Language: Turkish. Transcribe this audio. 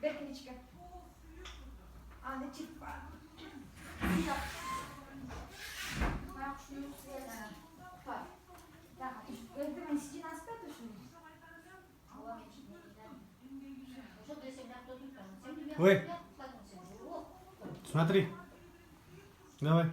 Бекничка. А, не чипа. Bak şunu sıyana. Bak. Tamam. Öldü mü? İstin aspetto şunu. Ой, смотри. Давай.